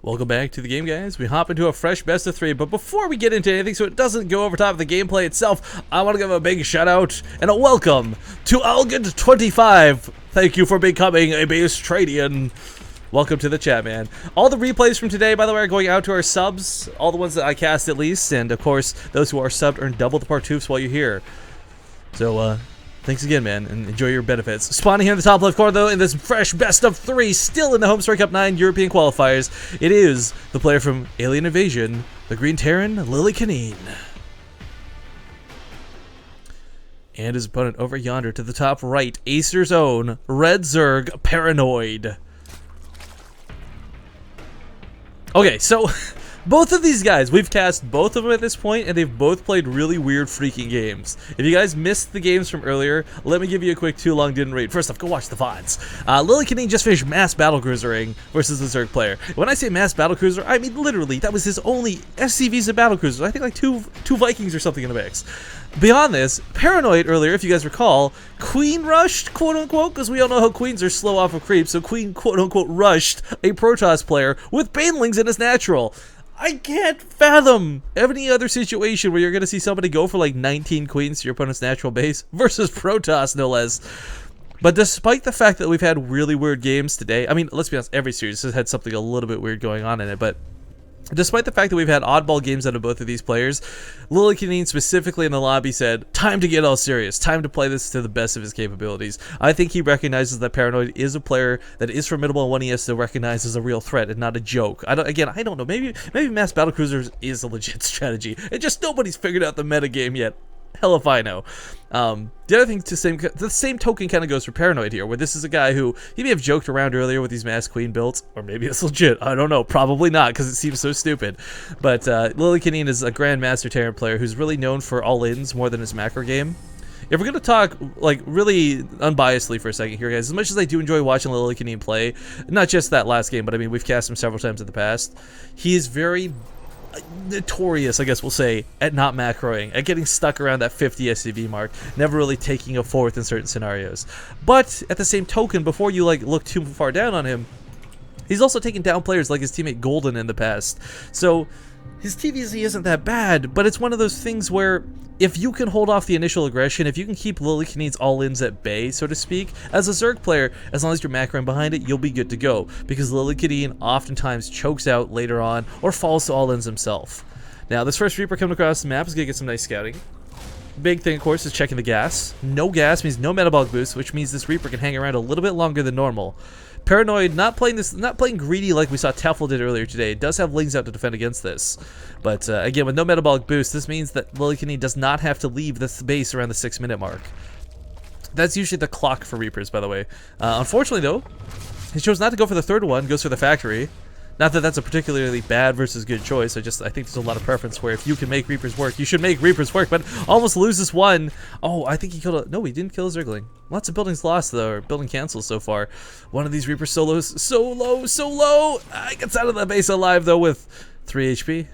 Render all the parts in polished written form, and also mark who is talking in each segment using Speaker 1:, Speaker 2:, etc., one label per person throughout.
Speaker 1: Welcome back to the game, guys. We hop into a fresh best of 3, but before we get into anything so it doesn't go over top of the gameplay itself, I want to give a big shout out and a welcome to Algid25. Thank you for becoming a base Tradian. Welcome to the chat, man. All the replays from today, by the way, are going out to our subs, all the ones that I cast at least, and of course, those who are subbed earn double the partoofs while you're here. So, thanks again, man, and enjoy your benefits. Spawning here in the top left corner, though, in this fresh best of 3, still in the Home Story Cup 9 European qualifiers, it is the player from Alien Invasion, the Green Terran, Lillekanin. And his opponent over yonder to the top right, Acer's own, Red Zerg, Paranoid. Okay, so both of these guys, we've cast both of them at this point, and they've both played really weird freaking games. If you guys missed the games from earlier, let me give you a quick too long didn't read. First off, go watch the VODs. Lillekanin just finished Mass Battlecruisering versus the Zerg player. When I say Mass Battlecruiser, I mean literally, that was his only SCVs and Battlecruisers. I think like two Vikings or something in the mix. Beyond this, Paranoid earlier, if you guys recall, Queen rushed, quote-unquote, because we all know how Queens are slow off of creep, so Queen, quote-unquote, rushed a Protoss player with Banelings in his natural. I can't fathom any other situation where you're going to see somebody go for like 19 Queens to your opponent's natural base versus Protoss, no less. But despite the fact that we've had really weird games today, I mean, let's be honest, every series has had something a little bit weird going on in it, but despite the fact that we've had oddball games out of both of these players, Lillekanin specifically in the lobby said, time to get all serious, time to play this to the best of his capabilities. I think he recognizes that Paranoid is a player that is formidable and one he has to recognize as a real threat and not a joke. I don't know, maybe Mass Battlecruisers is a legit strategy, and just nobody's figured out the meta game yet. Hell if I know. The other thing, the same token kind of goes for Paranoid here, where this is a guy who, he may have joked around earlier with these Mass Queen builds, or maybe it's legit, I don't know, probably not, because it seems so stupid. But Lillekanin is a Grandmaster Terran player who's really known for all-ins more than his macro game. If we're going to talk, like, really unbiasedly for a second here, guys, as much as I do enjoy watching Lillekanin play, not just that last game, but I mean, we've cast him several times in the past, he is very notorious, I guess we'll say, at not macroing, at getting stuck around that 50 SCV mark, never really taking a fourth in certain scenarios. But at the same token, before you like look too far down on him, he's also taken down players like his teammate Golden in the past. So his TVZ isn't that bad, but it's one of those things where if you can hold off the initial aggression, if you can keep Lillekanin's all-ins at bay, so to speak, as a Zerg player, as long as you're macroing behind it, you'll be good to go, because Lillekanin oftentimes chokes out later on, or falls to all-ins himself. Now, this first Reaper coming across the map is going to get some nice scouting. Big thing, of course, is checking the gas. No gas means no metabolic boost, which means this Reaper can hang around a little bit longer than normal. Paranoid, not playing greedy like we saw Tefl did earlier today. It does have Lings out to defend against this. But again, with no metabolic boost, this means that Lillekanin does not have to leave this base around the 6-minute mark. That's usually the clock for Reapers, by the way. Unfortunately, though, he chose not to go for the third one, goes for the factory. Not that that's a particularly bad versus good choice. I think there's a lot of preference where if you can make Reapers work, you should make Reapers work, but almost loses one. Oh, I think he killed a... No, he didn't kill a Zergling. Lots of buildings lost, though, or building cancels so far. One of these Reapers solos so low. Gets out of the base alive, though, with 3 HP.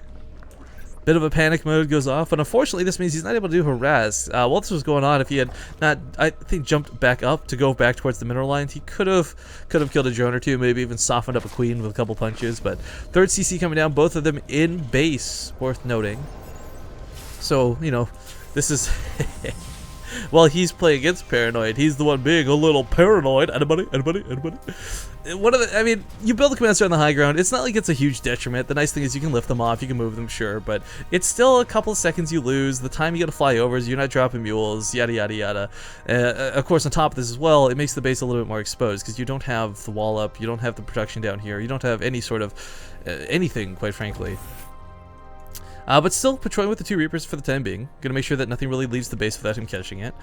Speaker 1: Bit of a panic mode goes off, but unfortunately this means he's not able to do harass. While this was going on, if he had not, I think, jumped back up to go back towards the mineral lines, he could have killed a drone or two, maybe even softened up a queen with a couple punches. But third CC coming down, both of them in base, worth noting. So, you know, this is... While he's playing against Paranoid, he's the one being a little paranoid. Anybody? I mean, you build the commander on the high ground. It's not like it's a huge detriment. The nice thing is you can lift them off, you can move them, sure, but it's still a couple of seconds you lose. The time you gotta fly over is you're not dropping mules, yada yada yada. Of course, on top of this as well, it makes the base a little bit more exposed because you don't have the wall up, you don't have the protection down here, you don't have any sort of anything, quite frankly. But still patrolling with the 2 Reapers for the time being. Gonna make sure that nothing really leaves the base without him catching it.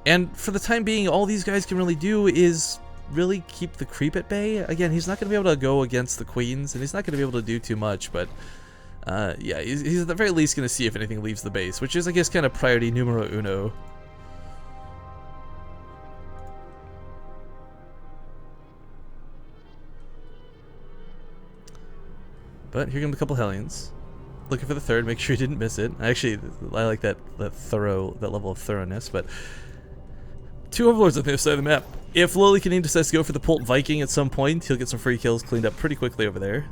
Speaker 1: And for the time being, all these guys can really do is really keep the creep at bay. Again, he's not gonna be able to go against the queens, and he's not gonna be able to do too much, but yeah, he's at the very least gonna see if anything leaves the base, which is, I guess, kind of priority numero uno. But here come a couple Hellions. Looking for the third, make sure he didn't miss it. Actually, I like that level of thoroughness, but 2 Overlords on the other side of the map. If Lillekanin decides to go for the Pult Viking at some point, he'll get some free kills cleaned up pretty quickly over there.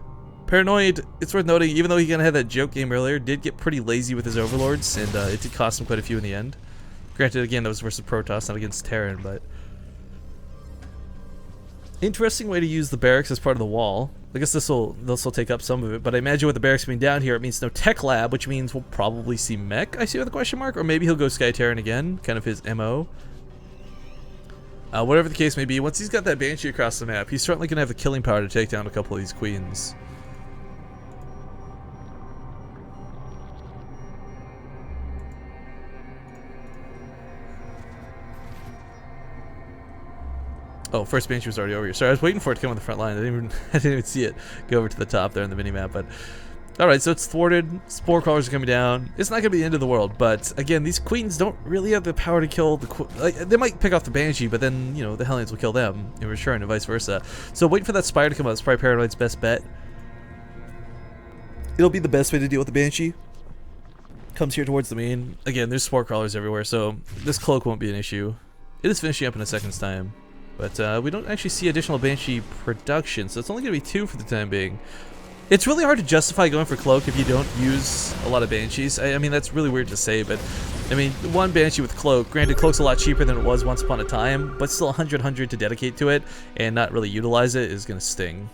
Speaker 1: Paranoid, it's worth noting, even though he kind of had that joke game earlier, did get pretty lazy with his overlords, and it did cost him quite a few in the end. Granted, again, that was versus Protoss, not against Terran, but... Interesting way to use the barracks as part of the wall. I guess this will take up some of it, but I imagine with the barracks being down here, it means no tech lab, which means we'll probably see mech, I see with a question mark, or maybe he'll go Sky Terran again, kind of his MO. Whatever the case may be, once he's got that Banshee across the map, he's certainly going to have the killing power to take down a couple of these queens. Oh, first Banshee was already over here. Sorry, I was waiting for it to come on the front line. I didn't even see it go over to the top there on the minimap. But alright, so it's thwarted. Spore crawlers are coming down. It's not going to be the end of the world. But again, these queens don't really have the power to kill the... Like, they might pick off the Banshee, but then, you know, the Hellions will kill them in return and vice versa. So wait for that Spire to come out. It's probably Paranoid's best bet. It'll be the best way to deal with the Banshee. Comes here towards the main. Again, there's Spore crawlers everywhere, so this cloak won't be an issue. It is finishing up in a second's time. But we don't actually see additional Banshee production, so it's only going to be 2 for the time being. It's really hard to justify going for Cloak if you don't use a lot of Banshees. I mean, that's really weird to say, but I mean, one Banshee with Cloak, granted Cloak's a lot cheaper than it was once upon a time, but still 100 to dedicate to it and not really utilize it is going to sting.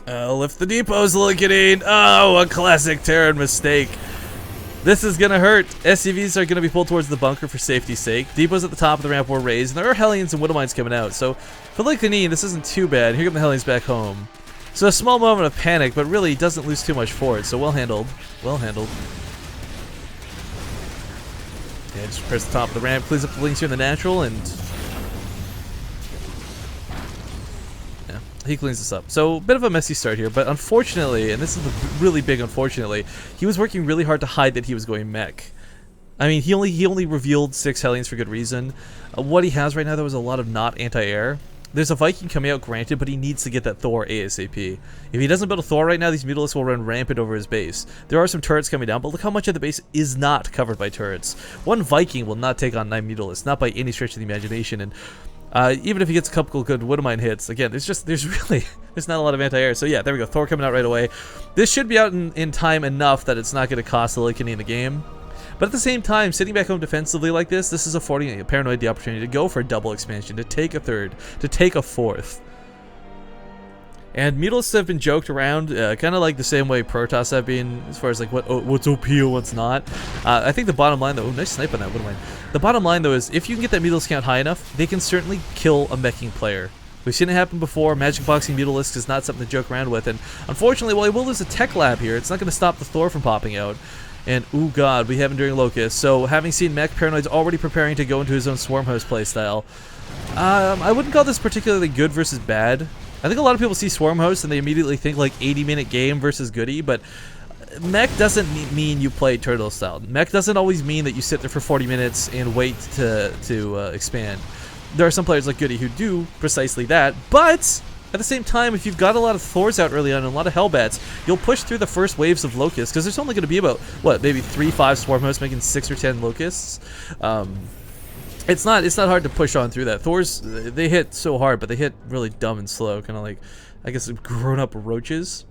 Speaker 1: Lift the depots, Lillekanin! Oh, a classic Terran mistake. This is gonna hurt. SCVs are gonna be pulled towards the bunker for safety's sake. Depots at the top of the ramp were raised, and there are Hellions and Widowmines coming out. So for Lillekanin, this isn't too bad. Here come the Hellions back home. So a small moment of panic, but really doesn't lose too much for it. So well handled. Well handled. Yeah, just press the top of the ramp, cleans up the links here in the natural, and he cleans this up. So, a bit of a messy start here, but unfortunately, and this is a really big unfortunately, he was working really hard to hide that he was going mech. I mean, he only revealed 6 Hellions for good reason. What he has right now, there was a lot of not anti-air. There's a Viking coming out, granted, but he needs to get that Thor ASAP. If he doesn't build a Thor right now, these Mutalisks will run rampant over his base. There are some turrets coming down, but look how much of the base is not covered by turrets. One Viking will not take on 9 Mutalisks, not by any stretch of the imagination, and even if he gets a couple good Widowmine hits, again, there's not a lot of anti-air. So yeah, there we go. Thor coming out right away. This should be out in time enough that it's not going to cost the Lillekanin the game. But at the same time, sitting back home defensively like this is affording Paranoid the opportunity to go for a double expansion, to take a third, to take a fourth. And Mutalisks have been joked around, kind of like the same way Protoss have been, as far as like what's OP and what's not. I think the bottom line though, nice snipe on that, Widowmine. The bottom line though is, if you can get that Mutalisk count high enough, they can certainly kill a meching player. We've seen it happen before. Magic boxing Mutalisk is not something to joke around with, and unfortunately, while he will lose a tech lab here, it's not going to stop the Thor from popping out. And ooh god, we have him during Locust. So having seen mech, Paranoid's already preparing to go into his own Swarmhouse playstyle. I wouldn't call this particularly good versus bad. I think a lot of people see Swarmhouse and they immediately think like 80-minute game versus goody, but mech doesn't mean you play turtle style. Mech doesn't always mean that you sit there for 40 minutes and wait to expand. There are some players like Goody who do precisely that, but at the same time, if you've got a lot of Thors out early on and a lot of Hellbats, you'll push through the first waves of Locusts, because there's only going to be about, what, maybe 3-5 Swarmhouse making 6 or 10 Locusts. It's not hard to push on through that. Thors, they hit so hard, but they hit really dumb and slow, kind of like, I guess, grown-up roaches.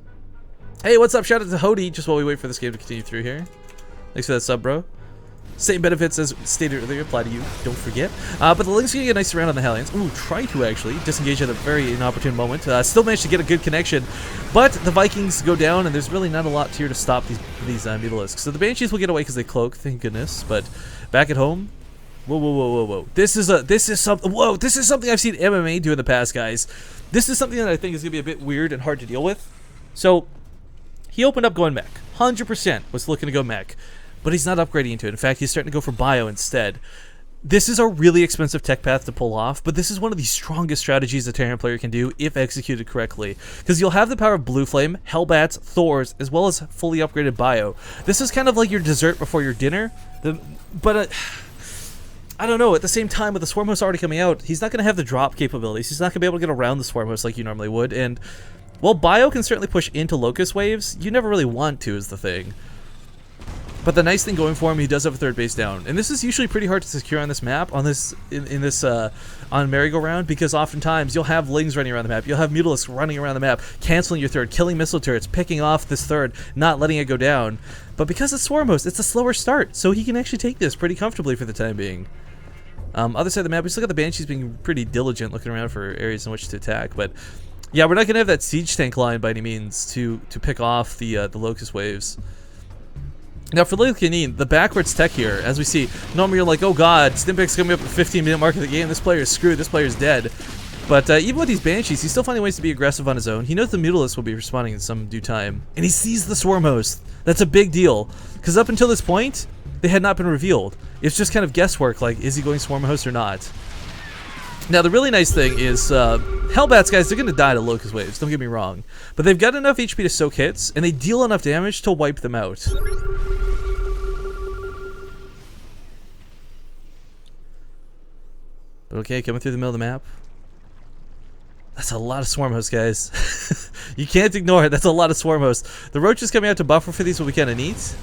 Speaker 1: Hey, what's up? Shout out to Hody, just while we wait for this game to continue through here. Thanks for that sub, bro. Same benefits as stated earlier apply to you, don't forget. But the Link's gonna get a nice round on the Hellions. Ooh, try to actually disengage at a very inopportune moment. Still managed to get a good connection, but the Vikings go down, and there's really not a lot here to stop these Mutalisks. So the Banshees will get away because they cloak, thank goodness. But back at home, whoa. This is something I've seen MMA do in the past, guys. This is something that I think is gonna be a bit weird and hard to deal with. So he opened up going mech. 100% was looking to go mech. But he's not upgrading into it. In fact, he's starting to go for bio instead. This is a really expensive tech path to pull off, but this is one of the strongest strategies a Terran player can do if executed correctly. Because you'll have the power of Blue Flame, Hellbats, Thors, as well as fully upgraded bio. This is kind of like your dessert before your dinner. But I don't know, at the same time, with the Swarmhouse already coming out, he's not going to have the drop capabilities. He's not going to be able to get around the Swarmhouse like you normally would. And while bio can certainly push into Locust waves, you never really want to, is the thing. But the nice thing going for him, he does have a third base down, and this is usually pretty hard to secure on this map, on this on merry-go-round, because oftentimes you'll have Lings running around the map, you'll have Mutalisks running around the map, canceling your third, killing missile turrets, picking off this third, not letting it go down. But because it's Swarm Host, it's a slower start, so he can actually take this pretty comfortably for the time being. Other side of the map, we still got the Banshees being pretty diligent, looking around for areas in which to attack, but yeah, we're not gonna have that siege tank line by any means to pick off the Locust waves. Now for Lillekanin, the backwards tech here, as we see, normally you're like, oh god, Stimpak's coming up at the 15-minute mark of the game, this player is screwed, this player is dead. But even with these Banshees, he's still finding ways to be aggressive on his own. He knows the Mutalisks will be responding in some due time. And he sees the Swarm Host. That's a big deal. Because up until this point, they had not been revealed. It's just kind of guesswork, like, is he going Swarm Host or not? Now, the really nice thing is, Hellbats, guys, they're going to die to Locust Waves, don't get me wrong. But they've got enough HP to soak hits, and they deal enough damage to wipe them out. But okay, coming through the middle of the map. That's a lot of Swarm Hosts, guys. You can't ignore it, that's a lot of Swarm Hosts. The Roaches coming out to buffer for these will be kind of neat.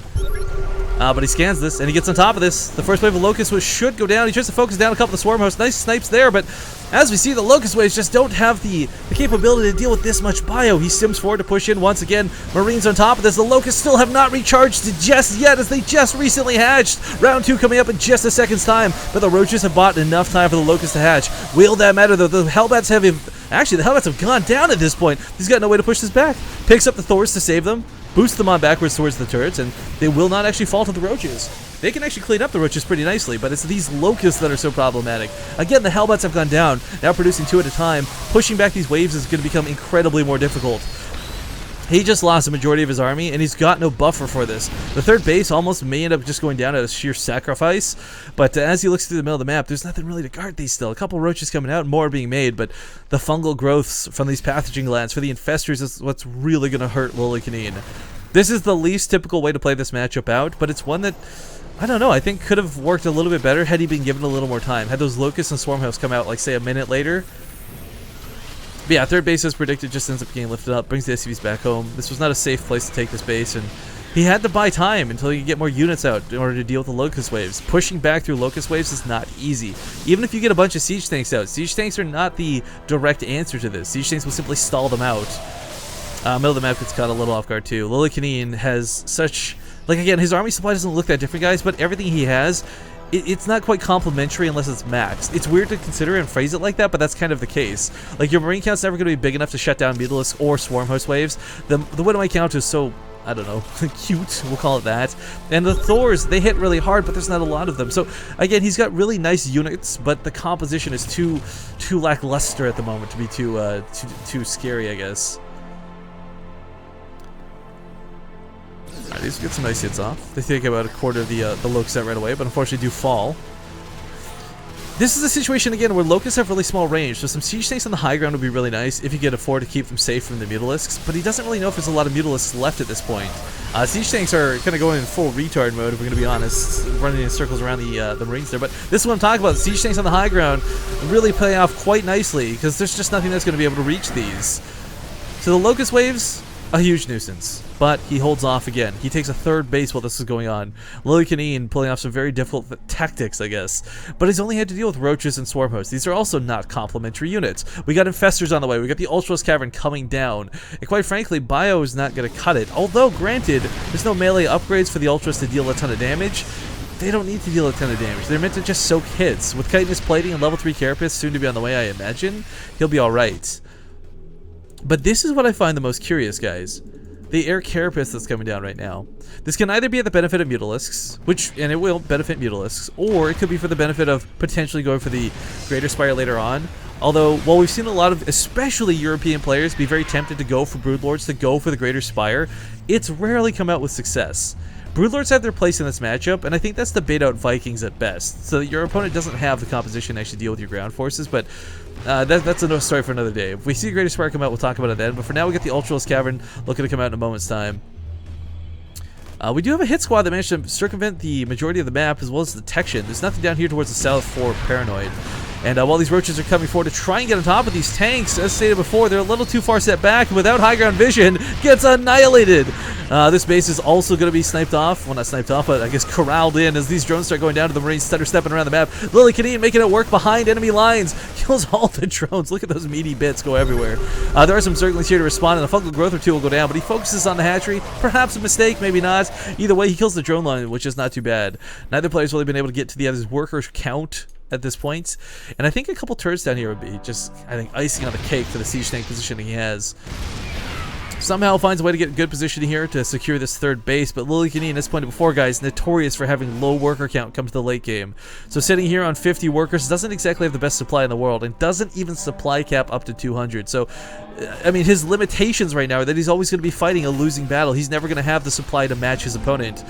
Speaker 1: But he scans this, and he gets on top of this. The first wave of Locust Waves should go down. He tries to focus down a couple of Swarm Hosts. Nice snipes there, but as we see, the Locust Waves just don't have the capability to deal with this much bio. He sims forward to push in once again. Marines on top of this. The Locusts still have not recharged just yet, as they just recently hatched. Round 2 coming up in just a second's time, but the Roaches have bought enough time for the Locusts to hatch. Will that matter, though? The Hellbats have... Actually, the Hellbats have gone down at this point. He's got no way to push this back. Picks up the Thors to save them. Boost them on backwards towards the turrets, and they will not actually fall to the Roaches. They can actually clean up the Roaches pretty nicely, but it's these Locusts that are so problematic. Again, the Hellbats have gone down, now producing 2 at a time. Pushing back these waves is going to become incredibly more difficult. He just lost a majority of his army, and he's got no buffer for this. The third base almost may end up just going down at a sheer sacrifice, but as he looks through the middle of the map, there's nothing really to guard these still. A couple Roaches coming out, more being made, but the fungal growths from these pathogen glands for the infestors is what's really going to hurt Lillekanin. This is the least typical way to play this matchup out, but it's one that, I don't know, I think could have worked a little bit better had he been given a little more time. Had those Locusts and Swarm Hosts come out, like, say, a minute later. But yeah, third base as predicted just ends up getting lifted up, brings the SCVs back home. This was not a safe place to take this base, and he had to buy time until he could get more units out in order to deal with the Locust Waves. Pushing back through Locust Waves is not easy. Even if you get a bunch of Siege Tanks out, Siege Tanks are not the direct answer to this. Siege Tanks will simply stall them out. Middle of the map gets caught a little off guard too. Lillekanin has such... Like, again, his army supply doesn't look that different, guys, but everything he has... It's not quite complementary unless it's maxed. It's weird to consider and phrase it like that, but that's kind of the case. Like, your Marine count's never going to be big enough to shut down Mutalisks or Swarm Host waves. The Widowmite count is so, I don't know, cute, we'll call it that. And the Thors, they hit really hard, but there's not a lot of them. So, again, he's got really nice units, but the composition is too lackluster at the moment to be too scary, I guess. Alright, these get some nice hits off. They take about a quarter of the Locusts out right away, but unfortunately do fall. This is a situation, again, where Locusts have really small range, so some Siege Tanks on the high ground would be really nice if you could afford to keep them safe from the Mutalisks, but he doesn't really know if there's a lot of Mutalisks left at this point. Siege Tanks are kind of going in full retard mode, if we're going to be honest, running in circles around the Marines there, but this is what I'm talking about. Siege Tanks on the high ground really play off quite nicely, because there's just nothing that's going to be able to reach these. So the Locust Waves, a huge nuisance. But he holds off again. He takes a third base while this is going on. Lillekanin pulling off some very difficult tactics, I guess. But he's only had to deal with Roaches and Swarm Hosts. These are also not complementary units. We got Infestors on the way. We got the Ultraviolet Cavern coming down. And quite frankly, Bio is not going to cut it. Although, granted, there's no melee upgrades for the Ultras to deal a ton of damage. They don't need to deal a ton of damage. They're meant to just soak hits. With Chitinous Plating and level 3 Carapace soon to be on the way, I imagine, he'll be alright. But this is what I find the most curious, guys. The air carapace that's coming down right now. This can either be at the benefit of Mutalisks, and it will benefit Mutalisks, or it could be for the benefit of potentially going for the Greater Spire later on. Although, while we've seen a lot of, especially European players, be very tempted to go for Broodlords, to go for the Greater Spire, it's rarely come out with success. Broodlords have their place in this matchup, and I think that's to bait out Vikings at best, so that your opponent doesn't have the composition to actually deal with your ground forces, but that's another story for another day. If we see Greater Spire come out, we'll talk about it then, but for now we get the Ultraviolet Cavern looking to come out in a moment's time. We do have a hit squad that managed to circumvent the majority of the map as well as detection. There's nothing down here towards the south for Paranoid. And while these roaches are coming forward to try and get on top of these tanks, as stated before, they're a little too far set back, and without high ground vision, gets annihilated. This base is also going to be sniped off. Well, not sniped off, but I guess corralled in as these drones start going down to the Marines stutter stepping around the map. Lillekanin making it work behind enemy lines. Kills all the drones. Look at those meaty bits go everywhere. There are some Zerglings here to respond, and a fungal growth or two will go down, but he focuses on the hatchery. Perhaps a mistake, maybe not. Either way, he kills the drone line, which is not too bad. Neither player's really been able to get to the other's workers count at this point, and I think a couple turrets down here would be just, I think, icing on the cake for the siege tank positioning he has. Somehow finds a way to get good positioning here to secure this third base, but Lillekanin, as pointed before, guys, notorious for having low worker count come to the late game. So sitting here on 50 workers doesn't exactly have the best supply in the world, and doesn't even supply cap up to 200. So, I mean, his limitations right now are that he's always going to be fighting a losing battle. He's never going to have the supply to match his opponent.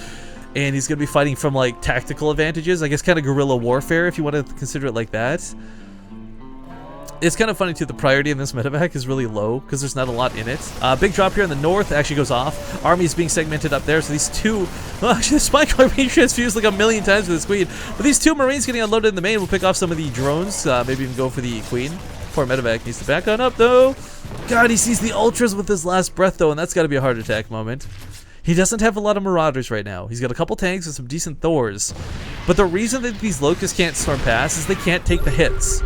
Speaker 1: And he's going to be fighting from, like, tactical advantages. I guess kind of guerrilla warfare, if you want to consider it like that. It's kind of funny, too, the priority in this medevac is really low, because there's not a lot in it. Big drop here in the north actually goes off. Army is being segmented up there, so these two... Well, actually, the spy car being transfused like a million times with this queen. But these two Marines getting unloaded in the main will pick off some of the drones, maybe even go for the queen. Poor medevac needs to back on up, though. God, he sees the ultras with his last breath, though, and that's got to be a heart attack moment. He doesn't have a lot of Marauders right now. He's got a couple tanks and some decent Thors. But the reason that these Locusts can't storm past is they can't take the hits.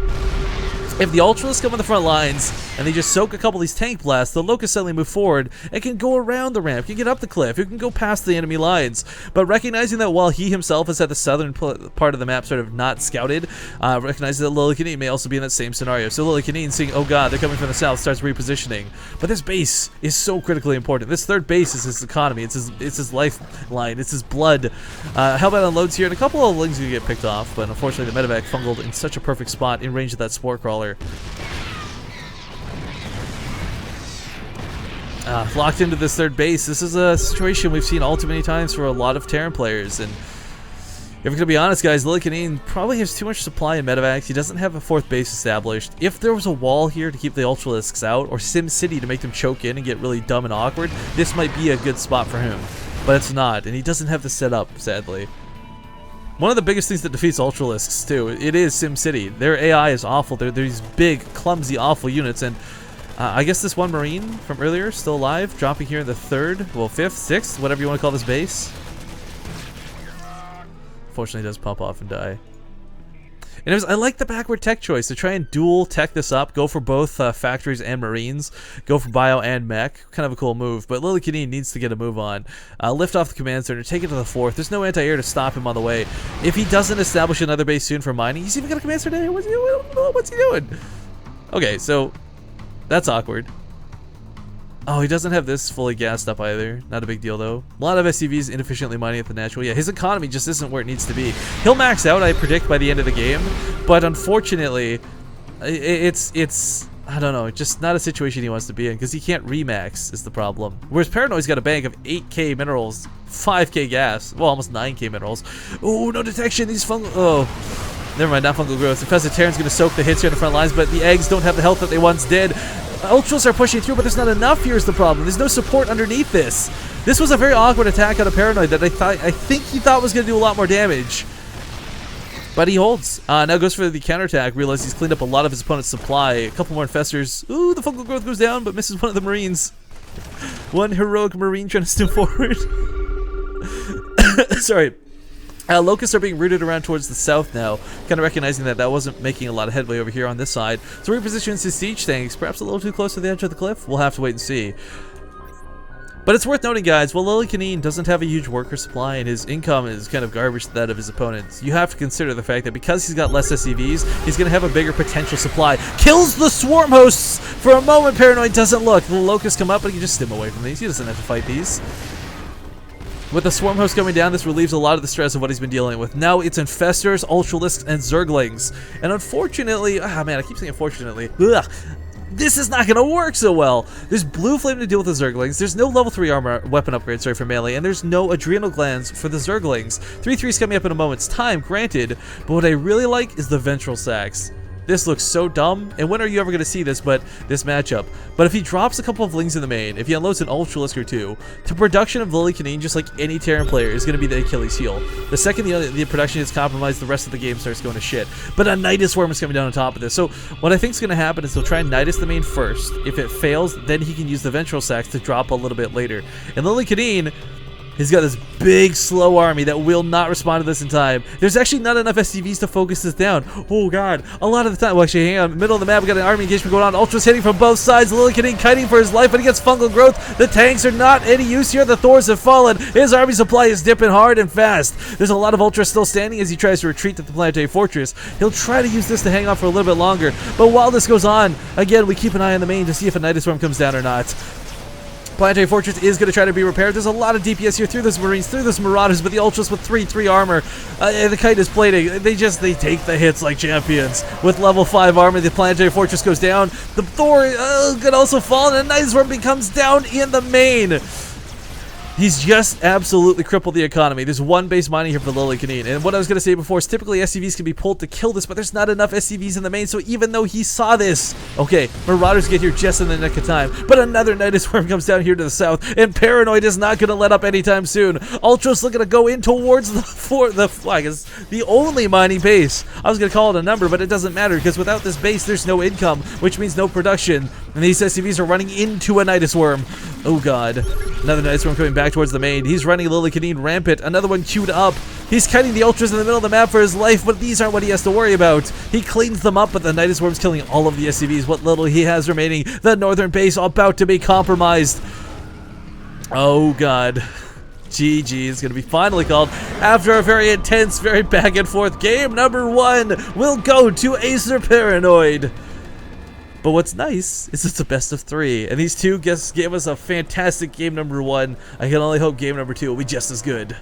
Speaker 1: If the Ultralists come on the front lines and they just soak a couple of these tank blasts, the Locusts suddenly move forward and can go around the ramp, can get up the cliff, it can go past the enemy lines. But recognizing that while he himself is at the southern part of the map sort of not scouted, recognizing that Lillekanin may also be in that same scenario. So Lillekanin, seeing, oh god, they're coming from the south, starts repositioning. But this base is so critically important. This third base is his economy, it's his lifeline, it's his blood. Hellbound unloads here, and a couple of Lings are going to get picked off, but unfortunately the medevac fungled in such a perfect spot in range of that Spore Crawler. Locked into this third base. This is a situation we've seen all too many times for a lot of Terran players, and if we're gonna be honest, guys, Lillekanin probably has too much supply in medevacs. He doesn't have a fourth base established. If there was a wall here to keep the Ultralisks out, or Sim City to make them choke in and get really dumb and awkward, this might be a good spot for him, but it's not, and he doesn't have the setup, sadly. One of the biggest things that defeats Ultralisks, too, it is Sim City. Their AI is awful. They're these big, clumsy, awful units, and I guess this one Marine from earlier is still alive, dropping here in the third, well, fifth, sixth, whatever you want to call this base. Unfortunately, he does pop off and die. And I like the backward tech choice to try and dual tech this up, go for both factories and Marines, go for bio and mech. Kind of a cool move, but Lillekanin needs to get a move on. Lift off the command center, take it to the fourth. There's no anti-air to stop him on the way. If he doesn't establish another base soon for mining, he's even got a command center. What's he doing? Okay, so that's awkward. Oh, he doesn't have this fully gassed up either. Not a big deal, though. A lot of SCVs inefficiently mining at the natural. Yeah, his economy just isn't where it needs to be. He'll max out, I predict, by the end of the game. But unfortunately, it's I don't know, just not a situation he wants to be in, because he can't remax is the problem. Whereas Paranoid's got a bank of 8k minerals, 5k gas, well, almost 9k minerals. Oh, no detection, these fungal... Oh, never mind, not fungal growth. Professor Terran's going to soak the hits here in the front lines, but the eggs don't have the health that they once did. Ultras are pushing through, but there's not enough. Here's the problem. There's no support underneath this. This was a very awkward attack out of Paranoid that I think he thought was going to do a lot more damage. But he holds. Now goes for the counterattack. Realizes he's cleaned up a lot of his opponent's supply. A couple more infestors. Ooh, the fungal growth goes down, but misses one of the Marines. One heroic Marine trying to step forward. Sorry. Locusts are being routed around towards the south now, kind of recognizing that wasn't making a lot of headway over here on this side. So repositions his siege tanks, perhaps a little too close to the edge of the cliff. We'll have to wait and see. But it's worth noting, guys, while Lillekanin doesn't have a huge worker supply and his income is kind of garbage to that of his opponents, you have to consider the fact that because he's got less SCVs, he's going to have a bigger potential supply. Kills the swarm hosts! For a moment, Paranoid doesn't look. The Locusts come up, but he can just stim away from these. He doesn't have to fight these. With the Swarm Host coming down, this relieves a lot of the stress of what he's been dealing with. Now it's Infestors, Ultralisks, and Zerglings. And unfortunately, man, I keep saying unfortunately, this is not going to work so well. There's Blue Flame to deal with the Zerglings, there's no level 3 armor weapon upgrade, for melee, and there's no Adrenal Glands for the Zerglings. 3-3's coming up in a moment's time, granted, but what I really like is the Ventral Sacs. This looks so dumb, and when are you ever going to see this this matchup? But if he drops a couple of Lings in the main, if he unloads an Ultralisk or two, the production of Lillekanin, just like any Terran player, is going to be the Achilles heel. The second the production is compromised, the rest of the game starts going to shit. But a Nidus Worm is coming down on top of this. So what I think is going to happen is he'll try and Nidus the main first. If it fails, then he can use the Ventral Sacs to drop a little bit later. And Lillekanin, he's got this big, slow army that will not respond to this in time. There's actually not enough SCVs to focus this down. Oh, God. A lot of the time. Well, actually, hang on. Middle of the map, we got an army engagement going on. Ultra's hitting from both sides. Lillekanin kiting for his life, but he gets fungal growth. The tanks are not any use here. The Thors have fallen. His army supply is dipping hard and fast. There's a lot of Ultras still standing as he tries to retreat to the Planetary Fortress. He'll try to use this to hang on for a little bit longer. But while this goes on, again, we keep an eye on the main to see if a Nidus Worm comes down or not. Planetary Fortress is going to try to be repaired. There's a lot of DPS here through those Marines, through those Marauders, but the Ultras with 3 armor. The Kite is plating. They take the hits like champions. With level 5 armor, the Planetary Fortress goes down. The Thor could also fall, and a Nidus Worm becomes down in the main. He's just absolutely crippled the economy. There's one base mining here for Lillekanin. And what I was going to say before is typically SCVs can be pulled to kill this, but there's not enough SCVs in the main, so even though he saw this, okay, Marauders get here just in the nick of time, but another Nidus Worm comes down here to the south, and Paranoid is not going to let up anytime soon. Ultra's looking to go in towards the only mining base. I was going to call it a number, but it doesn't matter, because without this base, there's no income, which means no production, and these SCVs are running into a Nidus Worm. Oh, God. Another Nidus Worm coming back towards the main. He's running Lillekanin rampant. Another one queued up. He's kiting the Ultras in the middle of the map for his life, but these aren't what he has to worry about. He cleans them up, but the Nidus Worm's killing all of the SCVs. What little he has remaining. The northern base about to be compromised. Oh, God. GG is going to be finally called after a very intense, very back and forth game. Number 1 will go to Acer Paranoid. But what's nice is it's a best of 3, and these two guests gave us a fantastic game number 1. I can only hope game number 2 will be just as good.